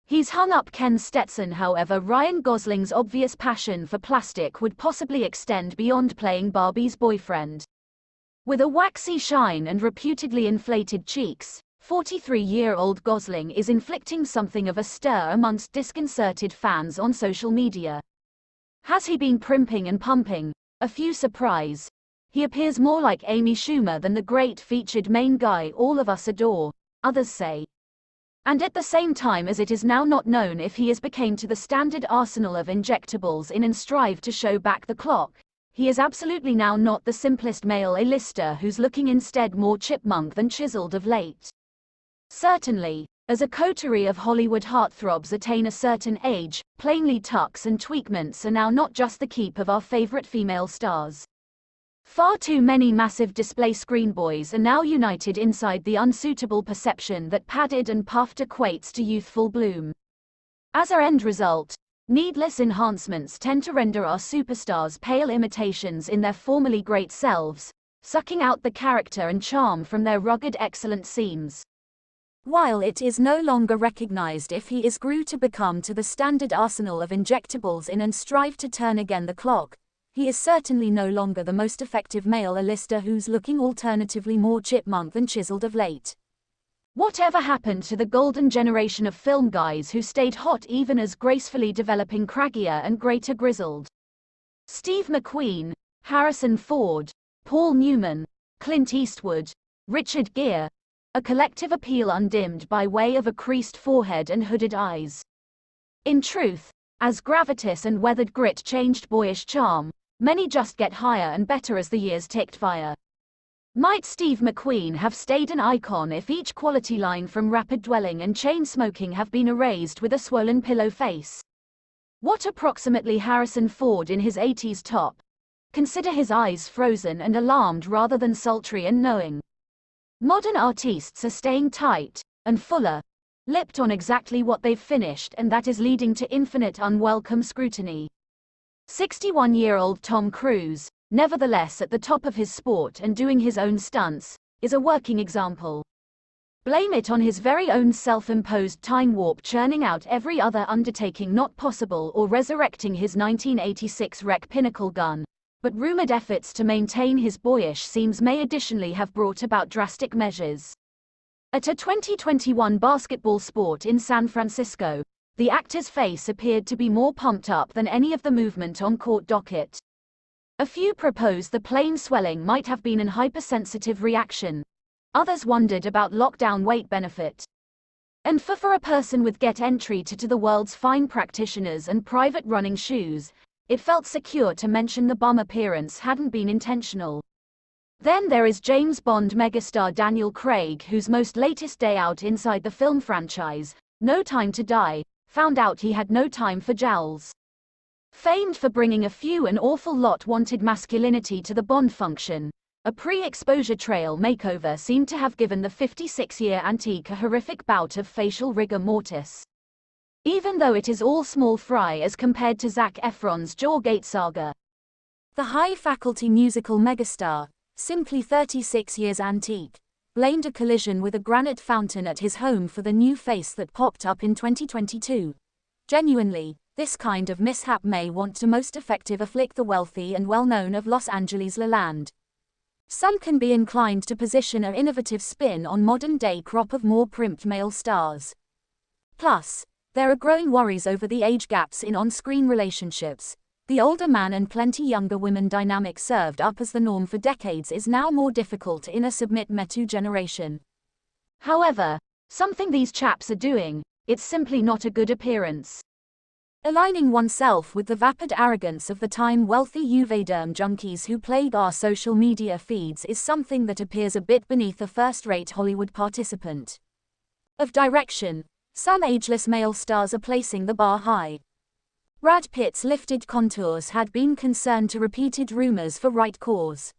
He's hung up Ken's Stetson. However, Ryan Gosling's obvious passion for plastic would possibly extend beyond playing Barbie's boyfriend. With a waxy shine and reputedly inflated cheeks, 43-year-old Gosling is inflicting something of a stir amongst disconcerted fans on social media. Has he been primping and pumping? A few surprise. He appears more like Amy Schumer than the great featured main guy all of us adore, others say. And at the same time, as it is now not known if he became to the standard arsenal of injectables in and strive to show back the clock, he is absolutely now not the simplest male A-lister who's looking instead more chipmunk than chiseled of late. Certainly, as a coterie of Hollywood heartthrobs attain a certain age, plainly tucks and tweakments are now not just the keep of our favorite female stars. Far too many massive display screen boys are now united inside the unsuitable perception that padded and puffed equates to youthful bloom. As our end result, needless enhancements tend to render our superstars pale imitations in their formerly great selves, sucking out the character and charm from their rugged excellent seams. While it is no longer recognized if he grew to become to the standard arsenal of injectables in and strive to turn again the clock, he is certainly no longer the most effective male A-lister who's looking alternatively more chipmunk than chiseled of late. Whatever happened to the golden generation of film guys who stayed hot even as gracefully developing craggier and greater grizzled? Steve McQueen, Harrison Ford, Paul Newman, Clint Eastwood, Richard Gere, a collective appeal undimmed by way of a creased forehead and hooded eyes. In truth, as gravitas and weathered grit changed boyish charm, many just get higher and better as the years ticked by. Might Steve McQueen have stayed an icon if each quality line from rapid dwelling and chain smoking have been erased with a swollen pillow face? What approximately Harrison Ford in his 80s top? Consider his eyes frozen and alarmed rather than sultry and knowing. Modern artists are staying tight and fuller lipped on exactly what they've finished, and that is leading to infinite unwelcome scrutiny. 61-year-old Tom Cruise, nevertheless at the top of his sport and doing his own stunts, is a working example. Blame it on his very own self-imposed time warp, churning out every other undertaking not possible, or resurrecting his 1986 wreck Pinnacle gun, but rumored efforts to maintain his boyish seams may additionally have brought about drastic measures. At a 2021 basketball sport in San Francisco, the actor's face appeared to be more pumped up than any of the movement on court docket. A few proposed the plain swelling might have been an hypersensitive reaction. Others wondered about lockdown weight benefit. And for a person with get entry to the world's fine practitioners and private running shoes, it felt secure to mention the bum appearance hadn't been intentional. Then there is James Bond megastar Daniel Craig, whose most latest day out inside the film franchise, No Time to Die, found out he had no time for jowls. Famed for bringing a few an awful lot wanted masculinity to the Bond function, a pre-exposure trail makeover seemed to have given the 56-year antique a horrific bout of facial rigor mortis. Even though it is all small fry as compared to Zac Efron's Jawgate saga. The high-faculty musical megastar, simply 36 years antique, blamed a collision with a granite fountain at his home for the new face that popped up in 2022. Genuinely, this kind of mishap may want to most effective afflict the wealthy and well-known of Los Angeles land. Some can be inclined to position an innovative spin on modern-day crop of more primped male stars. Plus, there are growing worries over the age gaps in on-screen relationships. The older man and plenty younger women dynamic served up as the norm for decades is now more difficult in a submit metu generation. However, something these chaps are doing, it's simply not a good appearance. Aligning oneself with the vapid arrogance of the time-wealthy Juvederm junkies who plague our social media feeds is something that appears a bit beneath a first-rate Hollywood participant. Of direction, some ageless male stars are placing the bar high. Brad Pitt's lifted contours had been concerned to repeated rumors for right cause.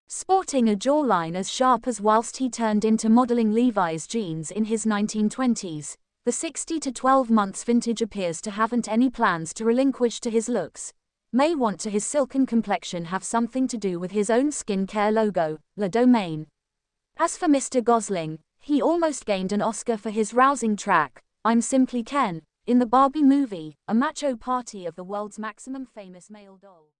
Sporting a jawline as sharp as whilst he turned into modeling Levi's jeans in his 1920s, the 60 to 12 months vintage appears to haven't any plans to relinquish to his looks. May want to his silken complexion have something to do with his own skincare logo, Le Domaine. As for Mr. Gosling, he almost gained an Oscar for his rousing track, I'm simply Ken, in the Barbie movie, a macho party of the world's maximum famous male doll.